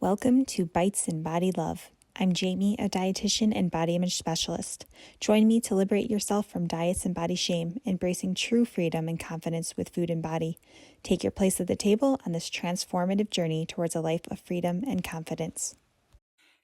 Welcome to Bites and Body Love. I'm Jamie, a dietitian and body image specialist. Join me to liberate yourself from diets and body shame, embracing true freedom and confidence with food and body. Take your place at the table on this transformative journey towards a life of freedom and confidence.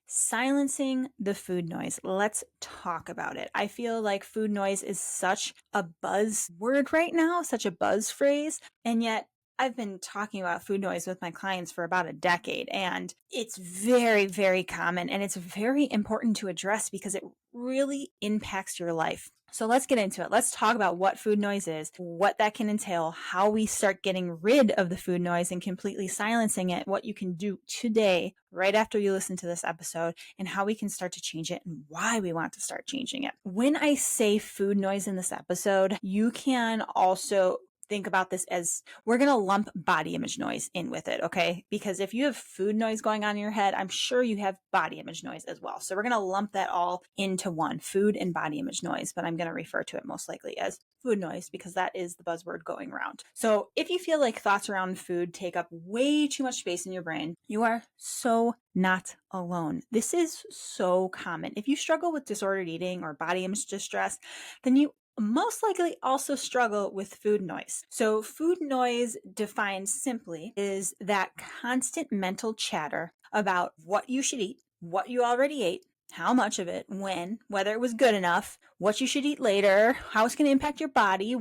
Silencing the food noise. Let's talk about it. I feel like food noise is such a buzzword right now, such a buzz phrase, and yet I've been talking about food noise with my clients for about a decade, and it's very, very common, and it's very important to address because it really impacts your life. So let's get into it. Let's talk about what food noise is, what that can entail, how we start getting rid of the food noise and completely silencing it, what you can do today, right after you listen to this episode, and how we can start to change it and why we want to start changing it. When I say food noise in this episode, you can also think about this as we're going to lump body image noise in with it, okay? Because if you have food noise going on in your head, I'm sure you have body image noise as well. So we're going to lump that all into one, food and body image noise, but I'm going to refer to it most likely as food noise because that is the buzzword going around. So if you feel like thoughts around food take up way too much space in your brain, you are so not alone. This is so common. If you struggle with disordered eating or body image distress, then you most likely also struggle with food noise. So food noise, defined simply, is that constant mental chatter about what you should eat, what you already ate, how much of it, when, whether it was good enough, what you should eat later, how it's going to impact your body,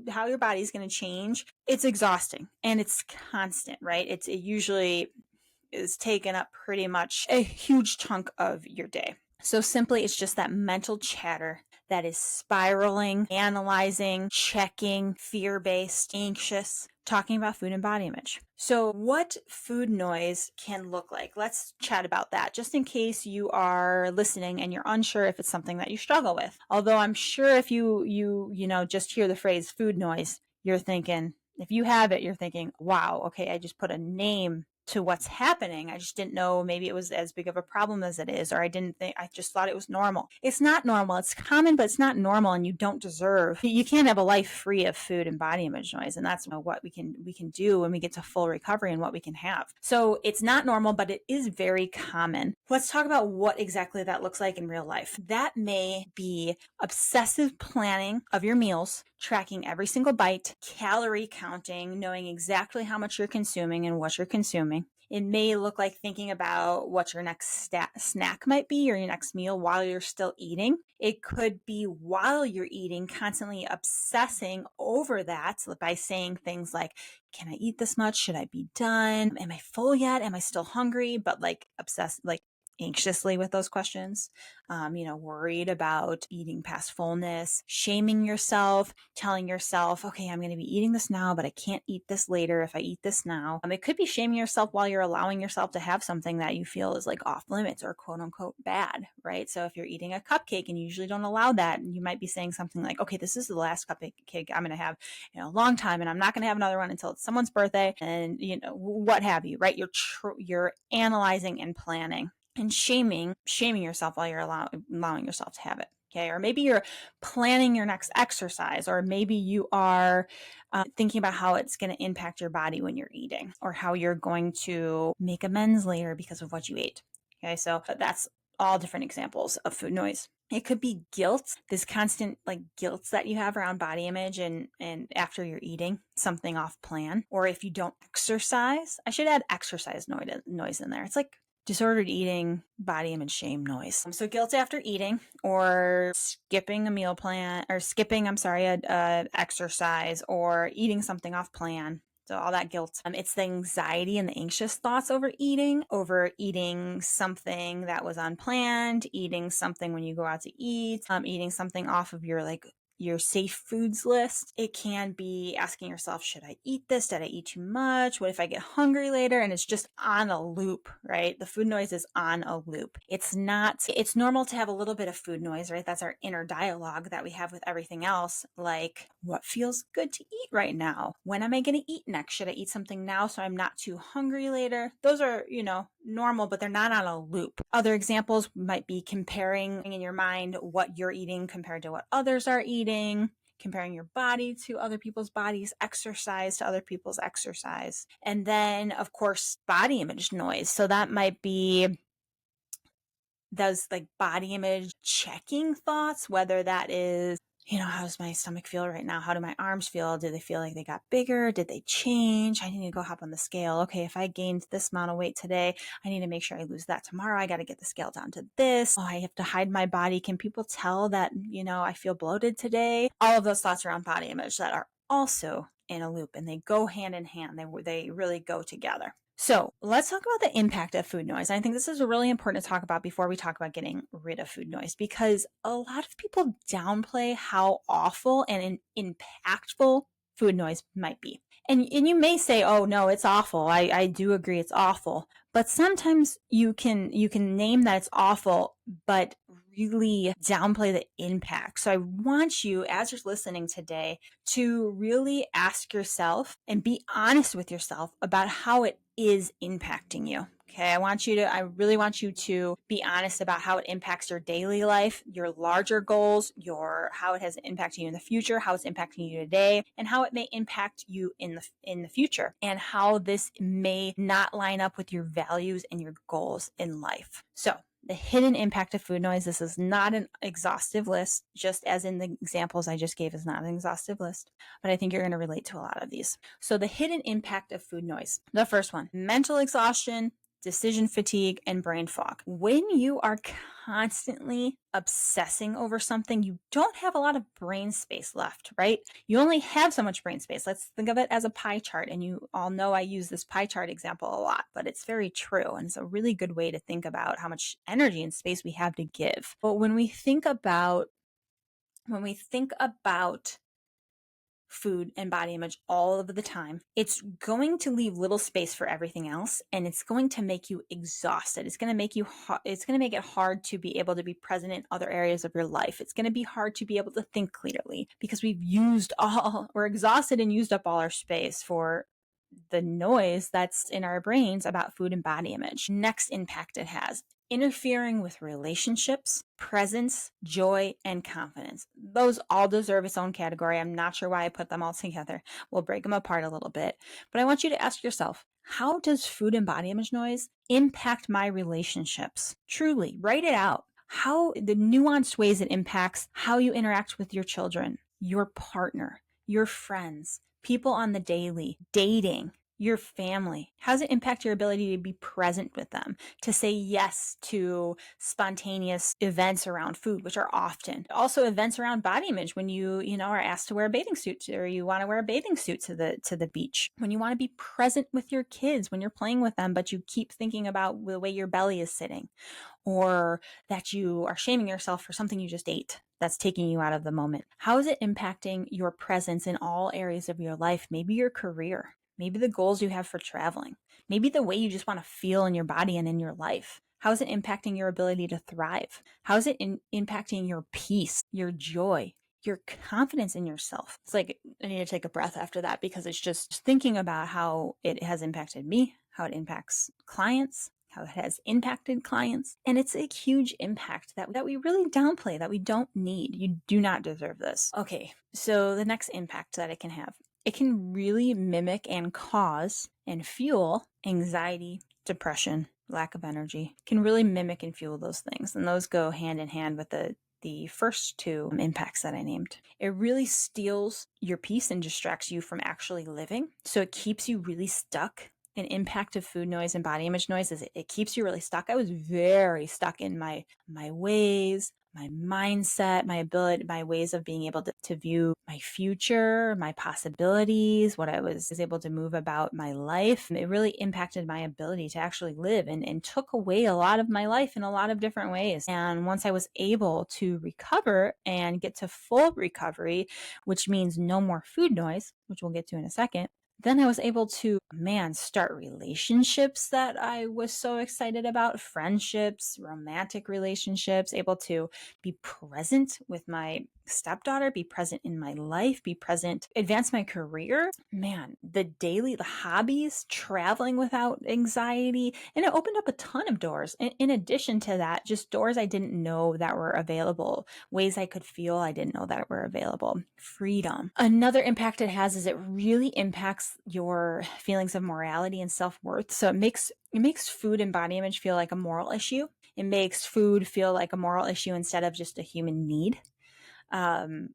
how your body is going to change. It's exhausting and it's constant, right? It usually is taken up pretty much a huge chunk of your day. So simply, it's just that mental chatter that is spiraling, analyzing, checking, fear-based, anxious, talking about food and body image. So what food noise can look like? Let's chat about that, just in case you are listening and you're unsure if it's something that you struggle with. Although I'm sure if you just hear the phrase food noise, you're thinking, if you have it, you're thinking, wow, okay, I just put a name to what's happening. I just didn't know maybe it was as big of a problem as it is, or I just thought it was normal. It's not normal. It's common, but it's not normal, and you can't have a life free of food and body image noise. And that's what we can do when we get to full recovery and what we can have. So it's not normal, but it is very common. Let's talk about what exactly that looks like in real life. That may be obsessive planning of your meals, tracking every single bite, calorie counting, knowing exactly how much you're consuming and what you're consuming. It may look like thinking about what your next snack might be or your next meal while you're still eating. It could be while you're eating, constantly obsessing over that by saying things like, can I eat this much? Should I be done? Am I full yet? Am I still hungry? But anxiously with those questions, worried about eating past fullness, shaming yourself, telling yourself, okay, I'm going to be eating this now, but I can't eat this later if I eat this now. It could be shaming yourself while you're allowing yourself to have something that you feel is like off limits or quote unquote bad, right? So if you're eating a cupcake and you usually don't allow that, you might be saying something like, okay, this is the last cupcake I'm going to have in a long time, and I'm not going to have another one until it's someone's birthday, and what have you, right? You're analyzing and planning. And shaming yourself while you're allowing yourself to have it. Okay. Or maybe you're planning your next exercise, or maybe you are thinking about how it's going to impact your body when you're eating, or how you're going to make amends later because of what you ate. Okay. So that's all different examples of food noise. It could be guilt, this constant guilt that you have around body image and after you're eating something off plan, or if you don't exercise. I should add exercise noise in there. It's like disordered eating, body image shame noise. So guilt after eating, or skipping a meal plan, or skipping, a exercise, or eating something off plan. So all that guilt. It's the anxiety and the anxious thoughts over eating something that was unplanned, eating something when you go out to eat, eating something off of your safe foods list. It can be asking yourself, should I eat this? Did I eat too much? What if I get hungry later? And it's just on a loop, right? The food noise is on a loop. It's normal to have a little bit of food noise, right? That's our inner dialogue that we have with everything else. Like, what feels good to eat right now? When am I going to eat next? Should I eat something now so I'm not too hungry later? Those are, normal, but they're not on a loop. Other examples might be comparing in your mind what you're eating compared to what others are eating. comparing your body to other people's bodies, exercise to other people's exercise. And then, of course, body image noise. So that might be those like body image checking thoughts, whether that is, how does my stomach feel right now? How do my arms feel? Do they feel like they got bigger? Did they change? I need to go hop on the scale. Okay, if I gained this amount of weight today, I need to make sure I lose that tomorrow. I got to get the scale down to this. Oh, I have to hide my body. Can people tell that, I feel bloated today? All of those thoughts around body image that are also in a loop, and they go hand in hand. They really go together. So let's talk about the impact of food noise. I think this is really important to talk about before we talk about getting rid of food noise, because a lot of people downplay how awful and impactful food noise might be. And you may say, oh no, it's awful. I do agree it's awful. But sometimes you can name that it's awful, but really downplay the impact. So I want you, as you're listening today, to really ask yourself and be honest with yourself about how it is impacting you. Okay, I really want you to be honest about how it impacts your daily life, your larger goals, how it has impacted you in the future, how it's impacting you today, and how it may impact you in the future, and how this may not line up with your values and your goals in life. So, the hidden impact of food noise. This is not an exhaustive list, just as in the examples I just gave is not an exhaustive list, but I think you're going to relate to a lot of these. So the hidden impact of food noise. The first one, mental exhaustion, decision fatigue, and brain fog. When you are constantly obsessing over something, you don't have a lot of brain space left, right? You only have so much brain space. Let's think of it as a pie chart. And you all know I use this pie chart example a lot, but it's very true. And it's a really good way to think about how much energy and space we have to give. But when we think about food and body image all of the time, it's going to leave little space for everything else, and it's going to make you exhausted. It's going to make it hard to be able to be present in other areas of your life. It's going to be hard to be able to think clearly because we're exhausted and used up all our space for the noise that's in our brains about food and body image. Next impact it has: interfering with relationships, presence, joy, and confidence. Those all deserve its own category. I'm not sure why I put them all together. We'll break them apart a little bit. But I want you to ask yourself, how does food and body image noise impact my relationships? Truly, write it out. How the nuanced ways it impacts how you interact with your children, your partner, your friends, people on the daily, dating, your family. How does it impact your ability to be present with them, to say yes to spontaneous events around food, which are often also events around body image when you are asked to wear a bathing suit, or you want to wear a bathing suit to the beach, when you want to be present with your kids when you're playing with them, but you keep thinking about the way your belly is sitting, or that you are shaming yourself for something you just ate that's taking you out of the moment. How is it impacting your presence in all areas of your life? Maybe your career, maybe the goals you have for traveling, maybe the way you just want to feel in your body and in your life. How is it impacting your ability to thrive? How is it impacting your peace, your joy, your confidence in yourself? It's like I need to take a breath after that, because it's just thinking about how it has impacted me, how it impacts clients, how it has impacted clients. And it's a huge impact that we really downplay, that we don't need. You do not deserve this. Okay, so the next impact that it can have, it can really mimic and cause and fuel anxiety, depression, lack of energy. It can really mimic and fuel those things. And those go hand in hand with the first two impacts that I named. It really steals your peace and distracts you from actually living. So it keeps you really stuck. An impact of food noise and body image noise is it keeps you really stuck. I was very stuck in my ways, my mindset, my ability, my ways of being able to view my future, my possibilities, what I was able to move about my life. It really impacted my ability to actually live, and took away a lot of my life in a lot of different ways. And once I was able to recover and get to full recovery, which means no more food noise, which we'll get to in a second, Then I was able to, start relationships that I was so excited about, friendships, romantic relationships, able to be present with my stepdaughter, be present in my life, be present, advance my career. Man, the hobbies, traveling without anxiety, and it opened up a ton of doors. In addition to that, just doors I didn't know that were available, ways I could feel I didn't know that were available, freedom. Another impact it has is it really impacts your feelings of morality and self-worth. So it makes food and body image feel like a moral issue. It makes food feel like a moral issue instead of just a human need. Um,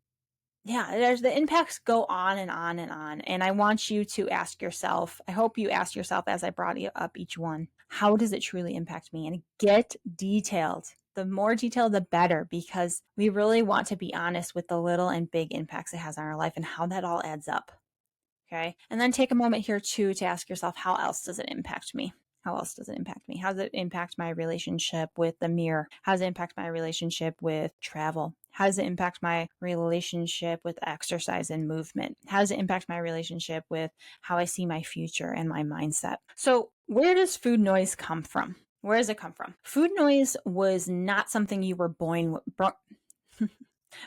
yeah, the impacts go on and on and on. And I want you to ask yourself, I hope you ask yourself as I brought up each one, how does it truly impact me? And get detailed. The more detailed, the better, because we really want to be honest with the little and big impacts it has on our life and how that all adds up. Okay. And then take a moment here too to ask yourself, how else does it impact me? How else does it impact me? How does it impact my relationship with the mirror? How does it impact my relationship with travel? How does it impact my relationship with exercise and movement? How does it impact my relationship with how I see my future and my mindset? So, where does food noise come from? Where does it come from? Food noise was not something you were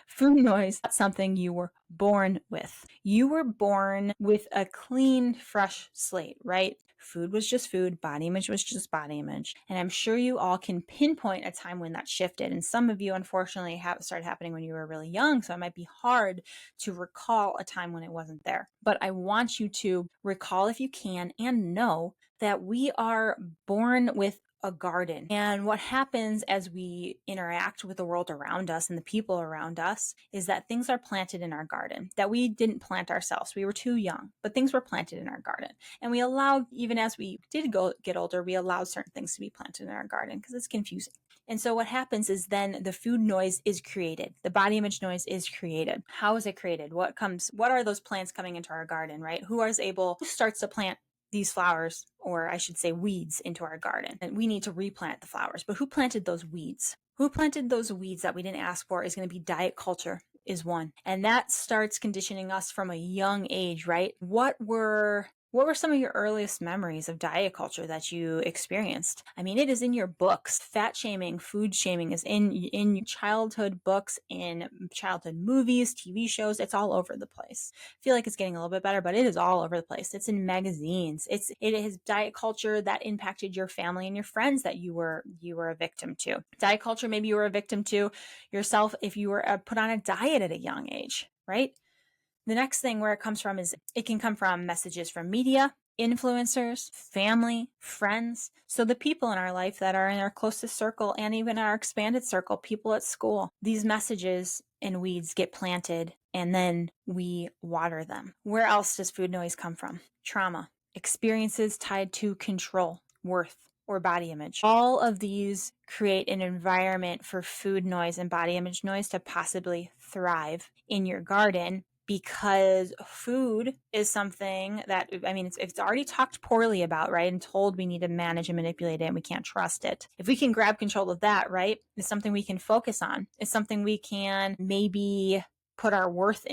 food noise, not something you were born with. You were born with a clean, fresh slate, right? Food was just food, body image was just body image. And I'm sure you all can pinpoint a time when that shifted. And some of you, unfortunately, have started happening when you were really young. So it might be hard to recall a time when it wasn't there. But I want you to recall, if you can, and know that we are born with a garden. And what happens as we interact with the world around us and the people around us is that things are planted in our garden that we didn't plant ourselves. We were too young, but things were planted in our garden. And we allowed, even as we did get older, we allowed certain things to be planted in our garden because it's confusing. And so what happens is then the food noise is created. The body image noise is created. How is it created? What are those plants coming into our garden, right? Who starts to plant these flowers, or I should say weeds, into our garden? And we need to replant the flowers. But who planted those weeds? Who planted those weeds that we didn't ask for is going to be diet culture, is one. And that starts conditioning us from a young age, right? What were some of your earliest memories of diet culture that you experienced? I mean, it is in your books. Fat shaming, food shaming is in childhood books, in childhood movies, TV shows. It's all over the place. I feel like it's getting a little bit better, but it is all over the place. It's in magazines. It is diet culture that impacted your family and your friends that you were a victim to. Diet culture, maybe you were a victim to yourself if you were put on a diet at a young age, right? The next thing where it comes from is it can come from messages from media, influencers, family, friends. So the people in our life that are in our closest circle and even our expanded circle, people at school, these messages and weeds get planted and then we water them. Where else does food noise come from? Trauma, experiences tied to control, worth, or body image. All of these create an environment for food noise and body image noise to possibly thrive in your garden, because food is something that, I mean, it's already talked poorly about, right? And told we need to manage and manipulate it and we can't trust it. If we can grab control of that, right, it's something we can focus on. It's something we can maybe put our worth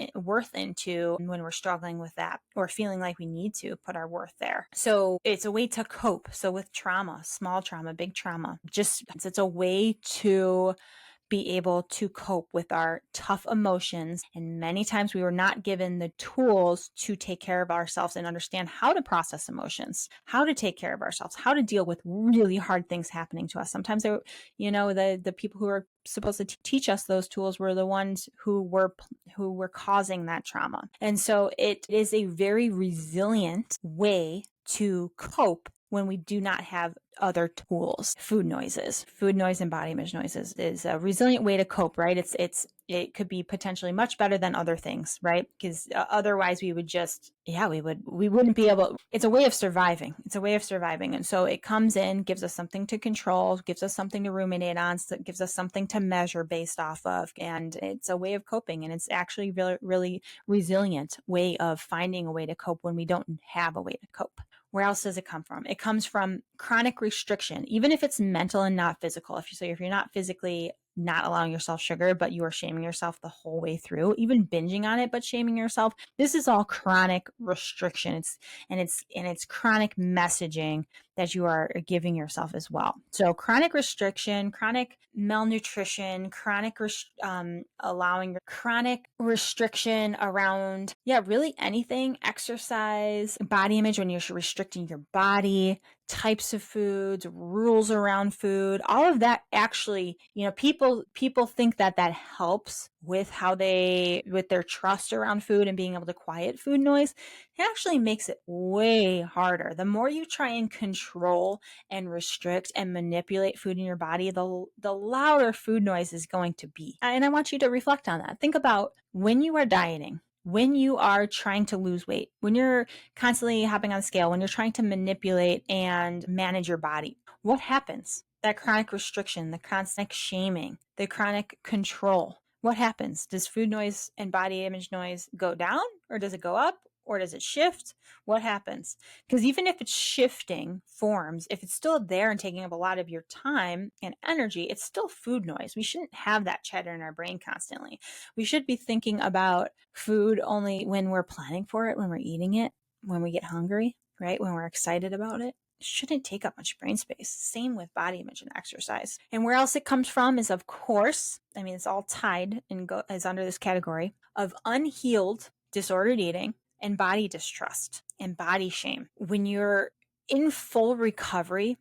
into when we're struggling with that or feeling like we need to put our worth there. So it's a way to cope. So with trauma, small trauma, big trauma, just it's a way to be able to cope with our tough emotions. And many times we were not given the tools to take care of ourselves and understand how to process emotions, how to take care of ourselves, how to deal with really hard things happening to us. Sometimes, the people who are supposed to teach us those tools were the ones who were causing that trauma. And so it is a very resilient way to cope when we do not have other tools. Food noise and body image noises is a resilient way to cope, right? It could be potentially much better than other things, right? Because otherwise we wouldn't be able. It's a way of surviving. And so it comes in, gives us something to control, gives us something to ruminate on, gives us something to measure based off of, and it's a way of coping. And it's actually really, really resilient way of finding a way to cope when we don't have a way to cope. Where else does it come from? It comes from chronic restriction, even if it's mental and not physical. If you're not physically not allowing yourself sugar, but you are shaming yourself the whole way through, even binging on it, but shaming yourself. This is all chronic restriction. It's chronic messaging that you are giving yourself as well. So chronic restriction, chronic malnutrition, allowing chronic restriction around, really anything, exercise, body image when you're restricting your body, types of foods, rules around food, all of that actually, people think that helps with with their trust around food and being able to quiet food noise. It actually makes it way harder. The more you try and control and restrict and manipulate food in your body, the louder food noise is going to be. And I want you to reflect on that. Think about when you are dieting, when you are trying to lose weight, when you're constantly hopping on the scale, when you're trying to manipulate and manage your body, what happens? That chronic restriction, the constant shaming, the chronic control. What happens? Does food noise and body image noise go down, or does it go up, or does it shift? What happens? Because even if it's shifting forms, if it's still there and taking up a lot of your time and energy, it's still food noise. We shouldn't have that chatter in our brain constantly. We should be thinking about food only when we're planning for it, when we're eating it, when we get hungry, right? When we're excited about it. It shouldn't take up much brain space. Same with body image and exercise. And where else it comes from is, of course, it's all tied and is under this category of unhealed disordered eating and body distrust and body shame. When you're in full recovery,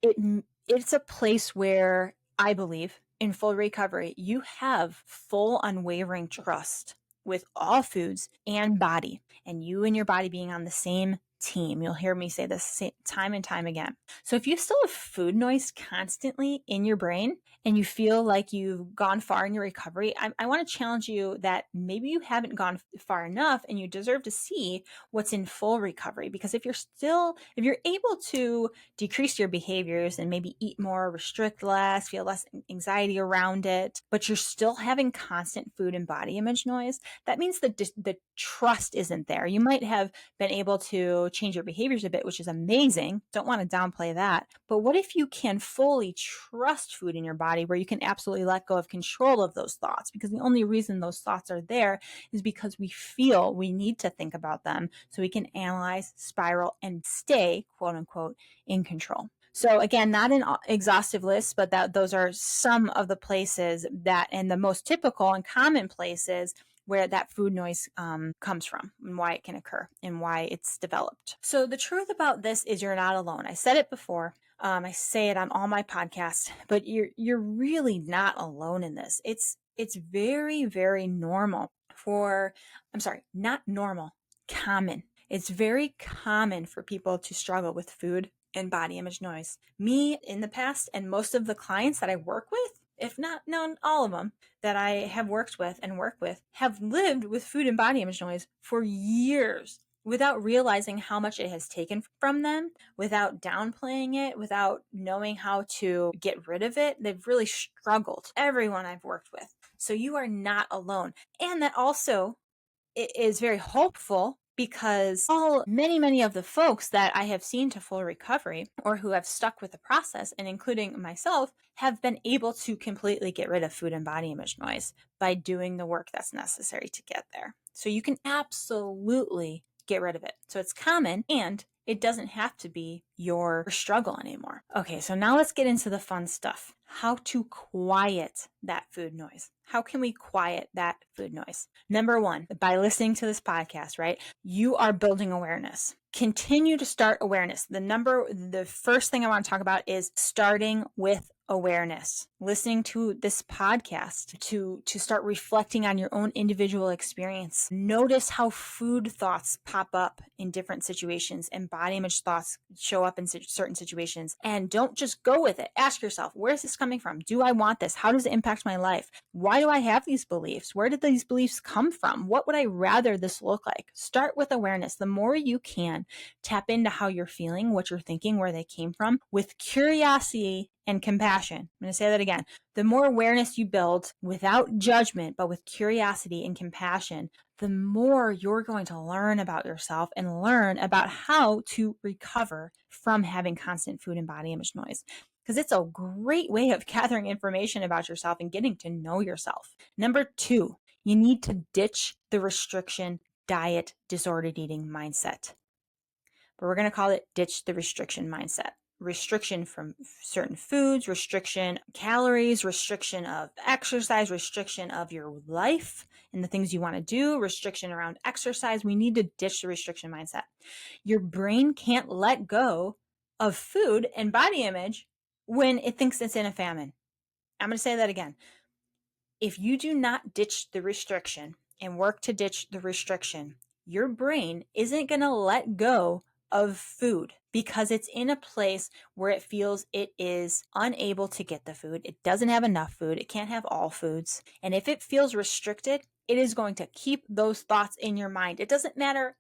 it's a place where I believe in full recovery, you have full unwavering trust with all foods and body, and you and your body being on the same team. You'll hear me say this time and time again. So if you still have food noise constantly in your brain and you feel like you've gone far in your recovery, I want to challenge you that maybe you haven't gone far enough and you deserve to see what's in full recovery. Because if you're able to decrease your behaviors and maybe eat more, restrict less, feel less anxiety around it, but you're still having constant food and body image noise, that means the trust isn't there. You might have been able to change your behaviors a bit, which is amazing. Don't want to downplay that. But what if you can fully trust food in your body, where you can absolutely let go of control of those thoughts? Because the only reason those thoughts are there is because we feel we need to think about them so we can analyze, spiral, and stay, quote unquote, in control. So again, not an exhaustive list, but those are some of the places and the most typical and common places where that food noise comes from and why it can occur and why it's developed. So the truth about this is you're not alone. I said it before. I say it on all my podcasts, but you're really not alone in this. It's very, very normal not normal, common. It's very common for people to struggle with food and body image noise. Me in the past, and most of the clients that I work with, if not known all of them that I have worked with and work with, have lived with food and body image noise for years without realizing how much it has taken from them, without downplaying it, without knowing how to get rid of it. They've really struggled. Everyone I've worked with. So you are not alone. And that also is very hopeful, because many of the folks that I have seen to full recovery or who have stuck with the process, and including myself, have been able to completely get rid of food and body image noise by doing the work that's necessary to get there. So you can absolutely get rid of it. So it's common, and it doesn't have to be your struggle anymore. Okay, so now let's get into the fun stuff. How to quiet that food noise. How can we quiet that food noise? Number one, by listening to this podcast, right? You are building awareness. Continue to start awareness. The first thing I want to talk about is starting with awareness. Listening to this podcast to start reflecting on your own individual experience. Notice how food thoughts pop up in different situations and body image thoughts show up in certain situations. And don't just go with it. Ask yourself, where is this coming from? Do I want this? How does it impact my life? Why do I have these beliefs? Where did these beliefs come from? What would I rather this look like? Start with awareness. The more you can tap into how you're feeling, what you're thinking, where they came from, with curiosity and compassion. I'm going to say that again. The more awareness you build without judgment, but with curiosity and compassion, the more you're going to learn about yourself and learn about how to recover from having constant food and body image noise. because it's a great way of gathering information about yourself and getting to know yourself. Number 2, you need to ditch the restriction diet disordered eating mindset. But we're going to call it ditch the restriction mindset. Restriction from certain foods, restriction calories, restriction of exercise, restriction of your life and the things you want to do, restriction around exercise. We need to ditch the restriction mindset. Your brain can't let go of food and body image when it thinks it's in a famine. I'm going to say that again. If you do not ditch the restriction and work to ditch the restriction, your brain isn't going to let go of food because it's in a place where it feels it is unable to get the food. It doesn't have enough food. It can't have all foods. And if it feels restricted, it is going to keep those thoughts in your mind. It doesn't matter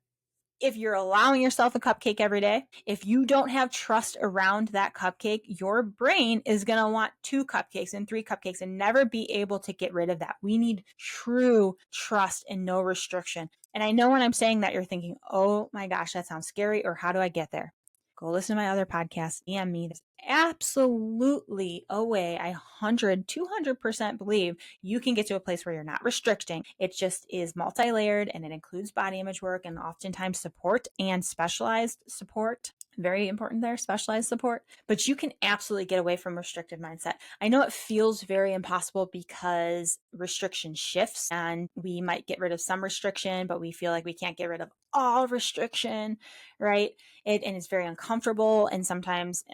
if you're allowing yourself a cupcake every day. If you don't have trust around that cupcake, your brain is going to want 2 cupcakes and 3 cupcakes and never be able to get rid of that. We need true trust and no restriction. And I know when I'm saying that, you're thinking, oh my gosh, that sounds scary, or how do I get there? Go listen to my other podcasts, DM me. There's absolutely a way, I 200% believe you can get to a place where you're not restricting. It just is multi-layered, and it includes body image work and oftentimes support and specialized support. Very important there, specialized support. But you can absolutely get away from restrictive mindset. I know it feels very impossible because restriction shifts and we might get rid of some restriction, but we feel like we can't get rid of all restriction, right? And it's very uncomfortable. And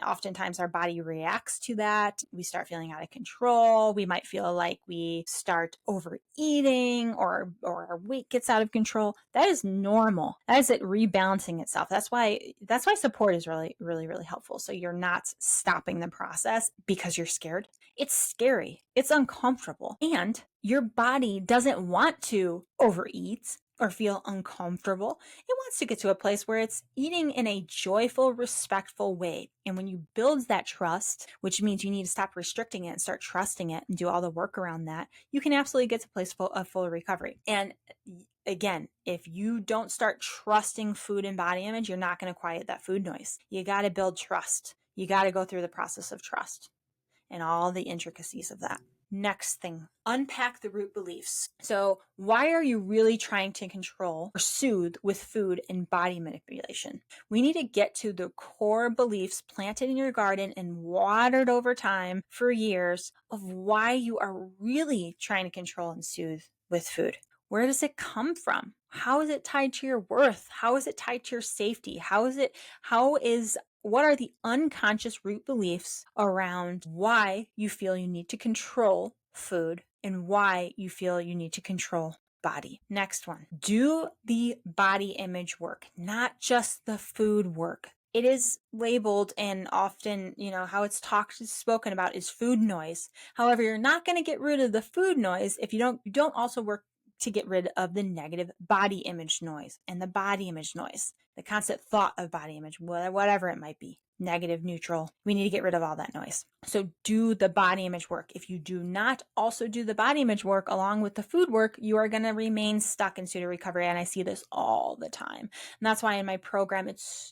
oftentimes our body reacts to that. We start feeling out of control. We might feel like we start overeating or our weight gets out of control. That is normal. That is it rebalancing itself. That's why support is really, really, really helpful. So you're not stopping the process because you're scared. It's scary. It's uncomfortable. And your body doesn't want to overeat or feel uncomfortable. It wants to get to a place where it's eating in a joyful, respectful way. And when you build that trust, which means you need to stop restricting it and start trusting it and do all the work around that, you can absolutely get to a place of full recovery. And again, if you don't start trusting food and body image, you're not going to quiet that food noise. You got to build trust. You got to go through the process of trust and all the intricacies of that. Next thing, unpack the root beliefs. So why are you really trying to control or soothe with food and body manipulation? We need to get to the core beliefs planted in your garden and watered over time for years of why you are really trying to control and soothe with food. Where does it come from? How is it tied to your worth? How is it tied to your safety? What are the unconscious root beliefs around why you feel you need to control food and why you feel you need to control body? Next one, do the body image work, not just the food work. It is labeled and often, how it's spoken about is food noise. However, you're not going to get rid of the food noise if you don't also work to get rid of the negative body image noise and the body image noise, the constant thought of body image, whatever it might be, negative, neutral. We need to get rid of all that noise. So do the body image work. If you do not also do the body image work along with the food work, you are going to remain stuck in pseudo recovery. And I see this all the time. And that's why in my program,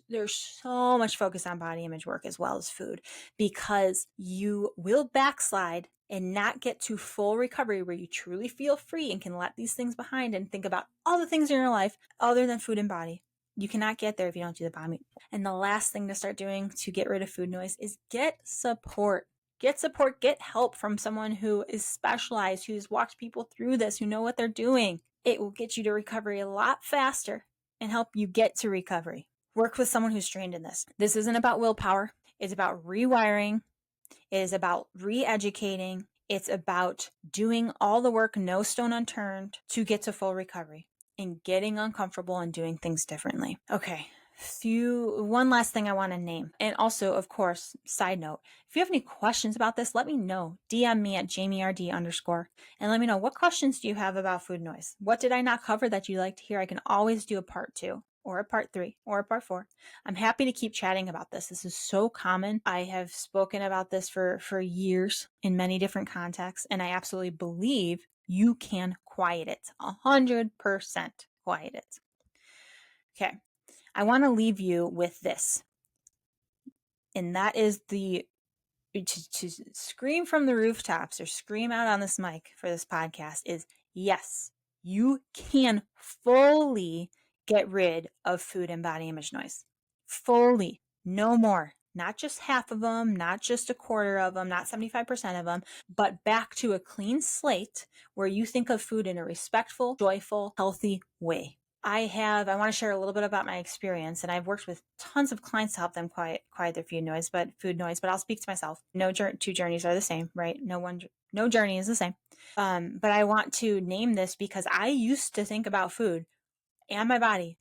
there's so much focus on body image work as well as food, because you will backslide and not get to full recovery where you truly feel free and can let these things behind and think about all the things in your life other than food and body. You cannot get there if you don't do the body. And the last thing to start doing to get rid of food noise is get support. Get support, get help from someone who is specialized, who's walked people through this, who know what they're doing. It will get you to recovery a lot faster and help you get to recovery. Work with someone who's trained in this. This isn't about willpower. It's about rewiring. It is about re-educating. It's about doing all the work, no stone unturned, to get to full recovery and getting uncomfortable and doing things differently. Okay, one last thing I want to name. And also, of course, side note, if you have any questions about this, let me know. DM me at JamieRD_ and let me know, what questions do you have about food noise? What did I not cover that you'd like to hear? I can always do a part 2 or a part 3 or a part 4. I'm happy to keep chatting about this. This is so common. I have spoken about this for years in many different contexts, and I absolutely believe you can quiet it. 100% quiet it. Okay. I want to leave you with this. And that is to scream from the rooftops or scream out on this mic for this podcast is, yes, you can fully get rid of food and body image noise. Fully. No more. Not just half of them, not just a quarter of them, not 75% of them, but back to a clean slate where you think of food in a respectful, joyful, healthy way. I want to share a little bit about my experience, and I've worked with tons of clients to help them quiet their food noise, but I'll speak to myself. No two journeys are the same, right? No journey is the same. But I want to name this because I used to think about food and my body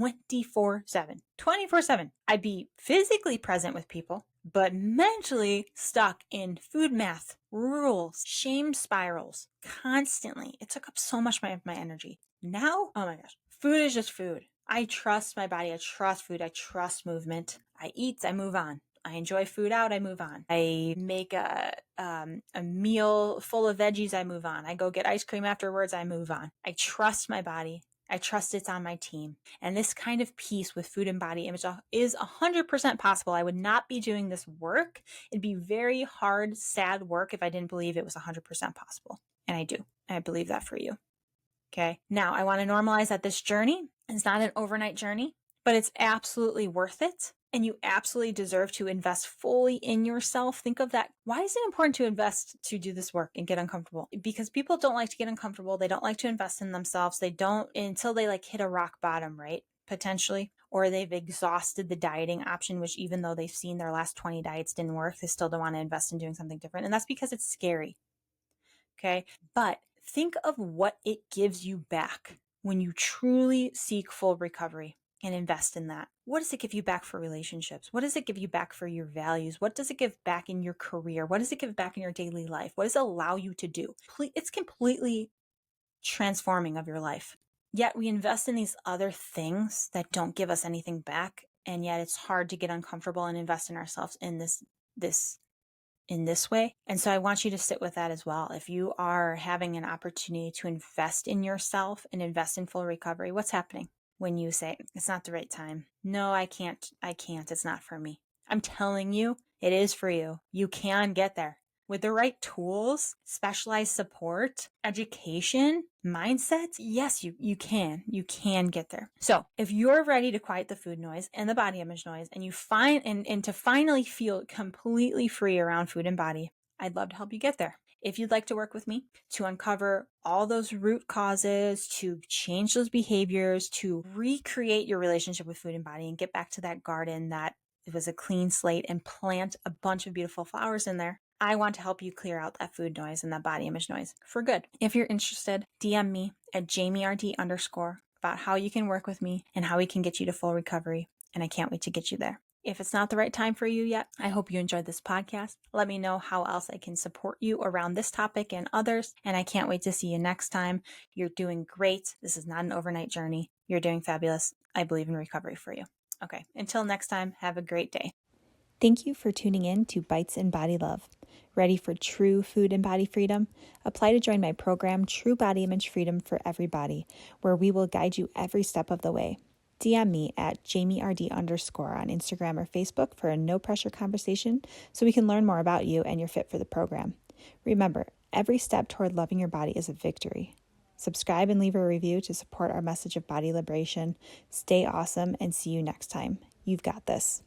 24/7. 24/7. I'd be physically present with people, but mentally stuck in food math, rules, shame spirals constantly. It took up so much of my energy. Now, oh my gosh, food is just food. I trust my body. I trust food. I trust movement. I eat, I move on. I enjoy food out, I move on. I make a meal full of veggies, I move on. I go get ice cream afterwards, I move on. I trust my body. I trust it's on my team. And this kind of peace with food and body image is 100% possible. I would not be doing this work. It'd be very hard, sad work if I didn't believe it was 100% possible. And I do. I believe that for you. Okay. Now, I want to normalize that this journey is not an overnight journey, but it's absolutely worth it. And you absolutely deserve to invest fully in yourself. Think of that. Why is it important to invest to do this work and get uncomfortable? Because people don't like to get uncomfortable. They don't like to invest in themselves. They don't until they hit a rock bottom, right? Potentially, or they've exhausted the dieting option, which even though they've seen their last 20 diets didn't work, they still don't want to invest in doing something different. And that's because it's scary. Okay. But think of what it gives you back when you truly seek full recovery and invest in that. What does it give you back for relationships? What does it give you back for your values? What does it give back in your career? What does it give back in your daily life? What does it allow you to do? It's completely transforming of your life. Yet we invest in these other things that don't give us anything back. And yet it's hard to get uncomfortable and invest in ourselves in this way. And so I want you to sit with that as well. If you are having an opportunity to invest in yourself and invest in full recovery, what's happening when you say, it's not the right time? No, I can't. It's not for me. I'm telling you, it is for you. You can get there. With the right tools, specialized support, education, mindset, yes, you can get there. So if you're ready to quiet the food noise and the body image noise, and you find and to finally feel completely free around food and body, I'd love to help you get there. If you'd like to work with me to uncover all those root causes, to change those behaviors, to recreate your relationship with food and body and get back to that garden that it was a clean slate and plant a bunch of beautiful flowers in there, I want to help you clear out that food noise and that body image noise for good. If you're interested, DM me at JamieRD_ about how you can work with me and how we can get you to full recovery. And I can't wait to get you there. If it's not the right time for you yet, I hope you enjoyed this podcast. Let me know how else I can support you around this topic and others. And I can't wait to see you next time. You're doing great. This is not an overnight journey. You're doing fabulous. I believe in recovery for you. Okay, until next time, have a great day. Thank you for tuning in to Bites and Body Love. Ready for true food and body freedom? Apply to join my program, True Body Image Freedom for Everybody, where we will guide you every step of the way. DM me at JamieRD_ on Instagram or Facebook for a no-pressure conversation so we can learn more about you and your fit for the program. Remember, every step toward loving your body is a victory. Subscribe and leave a review to support our message of body liberation. Stay awesome and see you next time. You've got this.